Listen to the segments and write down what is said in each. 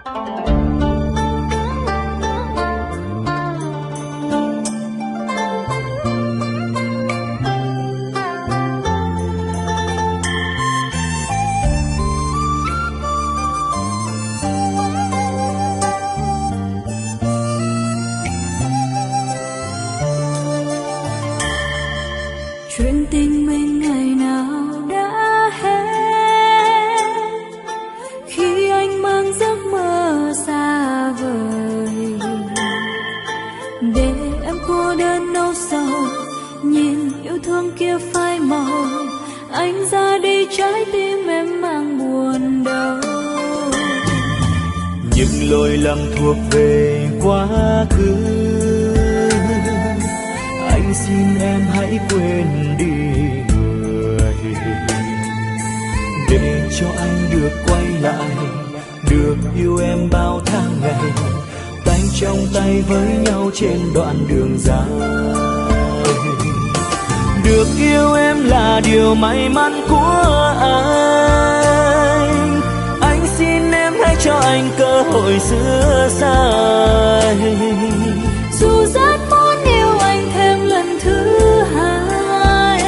Chuyện tình mình ngày nào đã hết khi anh mang giấc mơ xa vời, để em cô đơn nỗi sầu nhìn yêu thương kia phai màu. Anh ra đi trái tim em mang buồn đau. Những lỗi lầm thuộc về quá khứ, anh xin em hãy quên đi người, để cho anh được quay lại, được yêu em bao tháng ngày, tay trong tay với nhau trên đoạn đường dài. Được yêu em là điều may mắn của anh xin em hãy cho anh cơ hội sửa sai. Dù rất muốn yêu anh thêm lần thứ hai,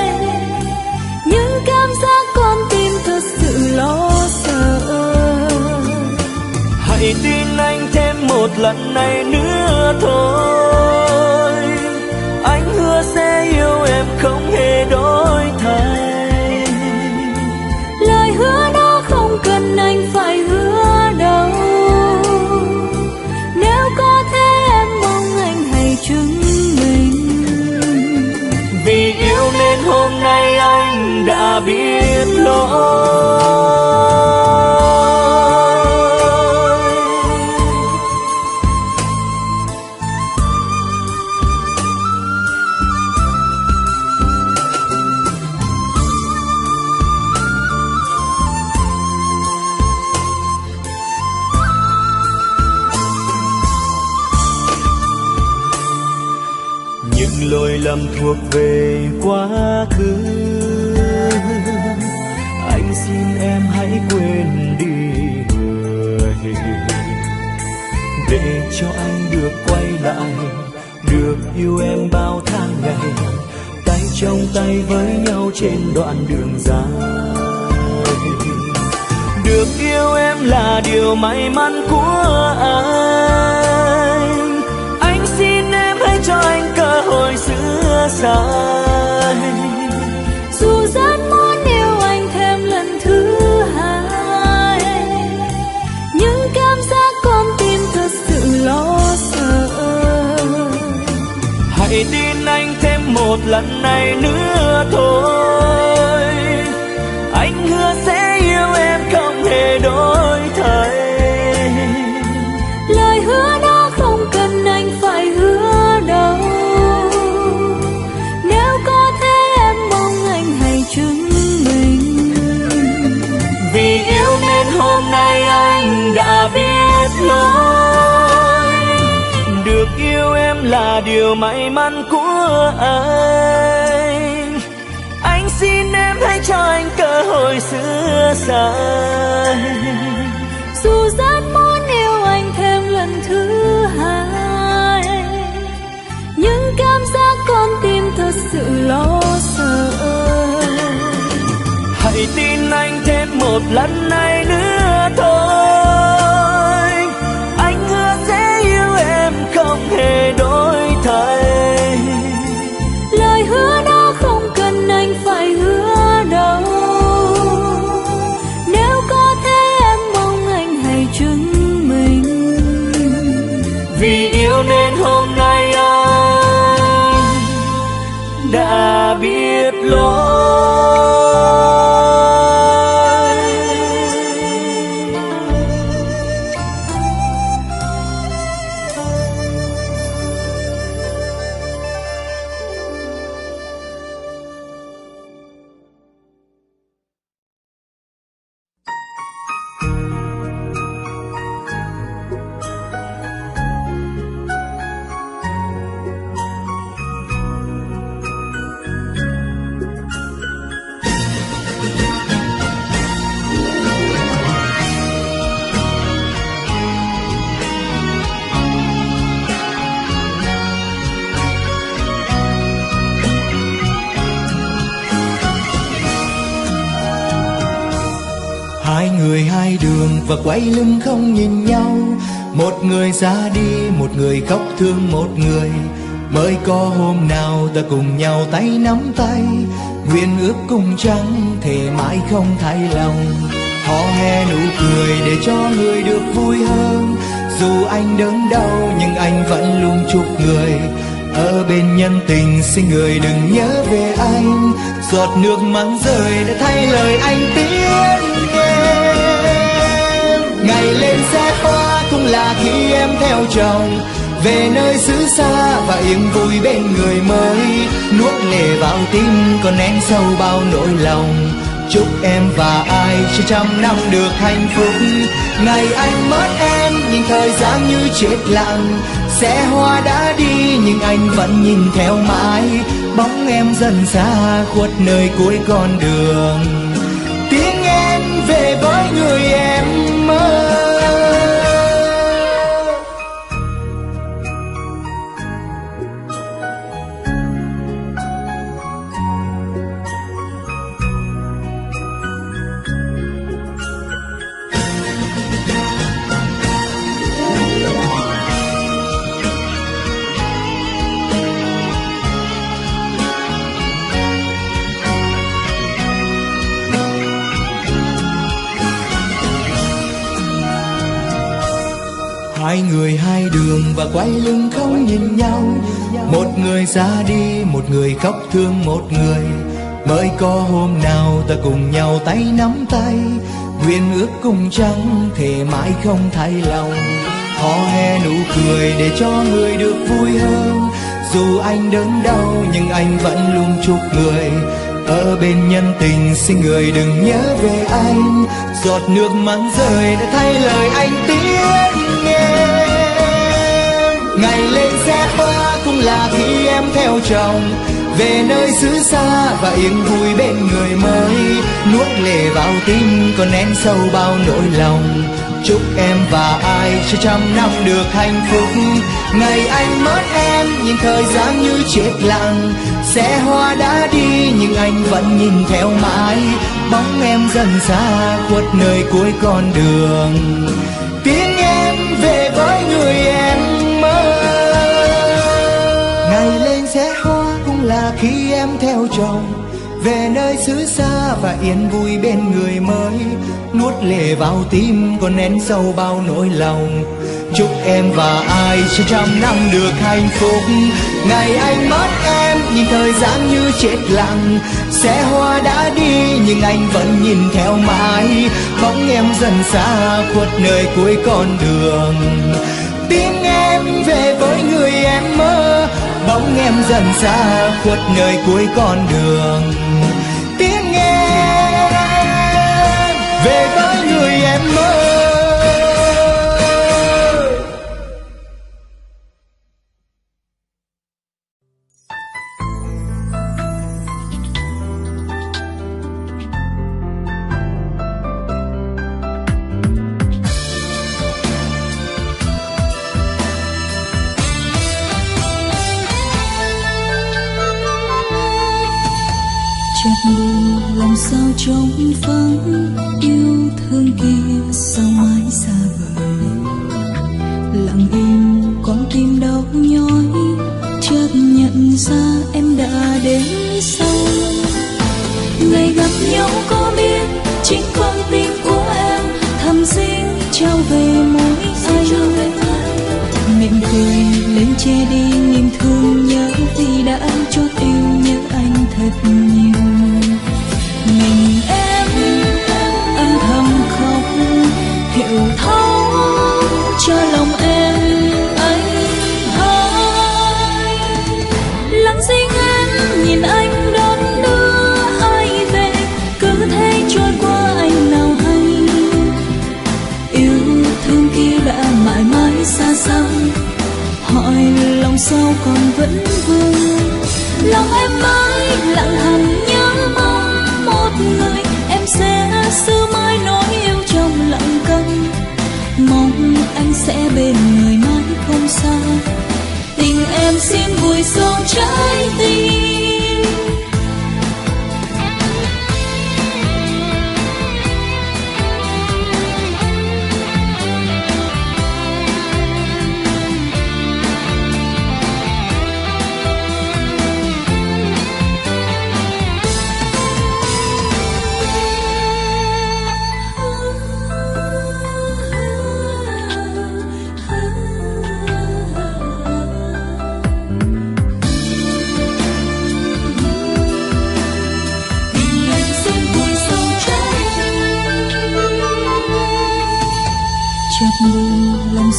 nhưng cảm giác con tim thật sự lo sợ. Hãy tin anh thêm một lần này nữa thôi, anh hứa sẽ yêu em không hề đổi thay. Lời hứa đó không cần anh phải hứa đâu, nếu có thế em mong anh hãy chứng minh. Vì yêu nên hôm nay anh đã biết lỗi. Những lỗi lầm thuộc về quá khứ, anh xin em hãy quên đi người, để cho anh được quay lại, được yêu em bao tháng ngày, tay trong tay với nhau trên đoạn đường dài. Được yêu em là điều may mắn của anh xin em hãy cho anh cơ hội sửa sai. Dù rất muốn yêu anh thêm lần thứ hai, nhưng cảm giác con tim thật sự lo sợ. Hãy tin anh thêm một lần này nữa thôi, anh hứa sẽ yêu em không hề đổi thay. Lời hứa đó không cần anh phải hứa đâu, nếu có thế em mong anh hãy chứng minh. Vì yêu nên hôm nay anh đã biết lỗi, được yêu em là điều may mắn của anh xin em hãy cho anh cơ hội sửa sai. Dù rất muốn yêu anh thêm lần thứ hai, nhưng cảm giác con tim thật sự lo sợ. Hãy tin anh thêm một lần này nữa thôi, anh hứa sẽ yêu em không hề đổi thay. Lời hứa đó không cần anh phải hứa đâu, nếu có thế em mong anh hãy chứng minh. Vì yêu nên hôm nay anh đã biết lỗi. người hai đường và quay lưng không nhìn nhau. Một người ra đi, một người khóc thương một người. Mới có hôm nào ta cùng nhau tay nắm tay, nguyện ước cùng trăng thề mãi không thay lòng. Hò hè nụ cười để cho người được vui hơn. Dù anh đớn đau nhưng anh vẫn luôn chúc người. Ở bên nhân tình xin người đừng nhớ về anh. Giọt nước mắt rơi đã thay lời anh tiếng em. Ngày lên xe hoa cũng là khi em theo chồng về nơi xứ xa và yên vui bên người mới. Nuốt lệ vào tim còn nén sâu bao nỗi lòng. Chúc em và ai cho trăm năm được hạnh phúc. Ngày anh mất em nhưng thời gian như chết lặng. Xe hoa đã đi nhưng anh vẫn nhìn theo mãi. Bóng em dần xa khuất nơi cuối con đường. Tiếng em về với người em mơ. Hai người hai đường và quay lưng không nhìn nhau. Một người ra đi, một người khóc thương một người. Mới có hôm nào ta cùng nhau tay nắm tay, nguyện ước cùng trăng thề mãi không thay lòng. Hò hè nụ cười để cho người được vui hơn. Dù anh đớn đau nhưng anh vẫn luôn chúc người. Ở bên nhân tình xin người đừng nhớ về anh. Giọt nước mắt rơi đã thay lời anh tiếng em. Ngày lên xe hoa cũng là khi em theo chồng về nơi xứ xa và yên vui bên người mới. Nuốt lệ vào tim còn nén sâu bao nỗi lòng. Chúc em và ai cho trăm năm được hạnh phúc. Ngày anh mất em nhưng thời gian như chết lặng. Xe hoa đã đi nhưng anh vẫn nhìn theo mãi. Bóng em dần xa khuất nơi cuối con đường. Tiếng em về với người em mơ. Ngày lên xe hoa cũng là khi em theo chồng về nơi xứ xa và yên vui bên người mới. Nuốt lệ vào tim còn nén sâu bao nỗi lòng. Chúc em và ai cho trăm năm được hạnh phúc. Ngày anh mất em nhưng thời gian như chết lặng. Xe hoa đã đi nhưng anh vẫn nhìn theo mãi. Bóng em dần xa khuất nơi cuối con đường. Tiếng em về với người em mơ. Bóng em dần xa khuất nơi cuối con đường. Tiếng em về với người em mơ. Lòng sao trong vắng yêu thương kia sao mãi xa vời. Lặng im con tim đau nhói, chợt nhận ra em đã đến sau. Ngày gặp nhau có biết chính con tim của em thầm dính trao về mỗi anh. Mỉm cười lên che đi niềm thương nhớ vì đã chót yêu nhớ anh thật nhiều. Mình em âm thầm khóc hiểu thấu cho lòng em anh hai. Lặng sinh em nhìn anh đón đưa ai về, cứ thế trôi qua anh nào hay. Yêu thương kia đã mãi mãi xa xăm, hỏi lòng sao còn vẫn vương. Lòng em mãi lặng hẳn nhớ mong một người em sẽ giữ mãi nỗi yêu trong lặng câm. Mong anh sẽ bên người mãi không xa, tình em xin vùi sâu trái tim.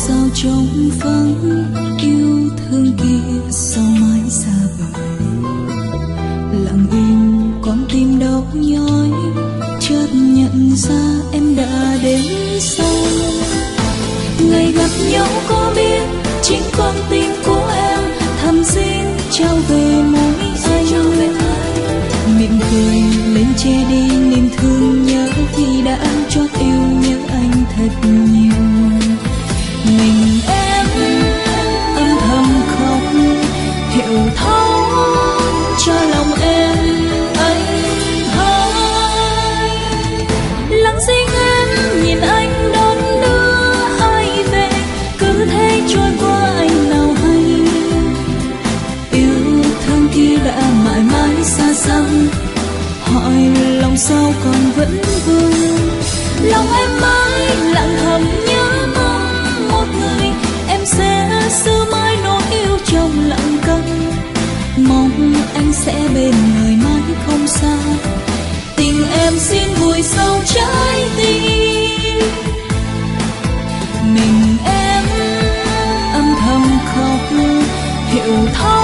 sao trong vắng yêu thương kia sao mãi xa vời. Lặng im con tim đau nhói, chợt nhận ra em đã đến sau. Ngày gặp nhau có biết chính con tim của em thầm xin trao về mỗi anh. Miệng cười lên che đi niềm thương nhớ khi đã chót yêu nhớ anh thật nhiều. Mình em âm thầm khóc hiểu thấu cho lòng em anh hai. Lặng riêng em nhìn anh đón đưa ai về, cứ thế trôi qua anh nào hay. Yêu thương kia đã mãi mãi xa xăm, hỏi lòng sao còn vẫn vương. Lòng em mãi lặng thầm nhớ mong một người em sẽ giữ mãi nỗi yêu trong lặng câm. Mong anh sẽ bên người mãi không xa, tình em xin vùi sâu trái tim. Mình em âm thầm khóc hiểu thấu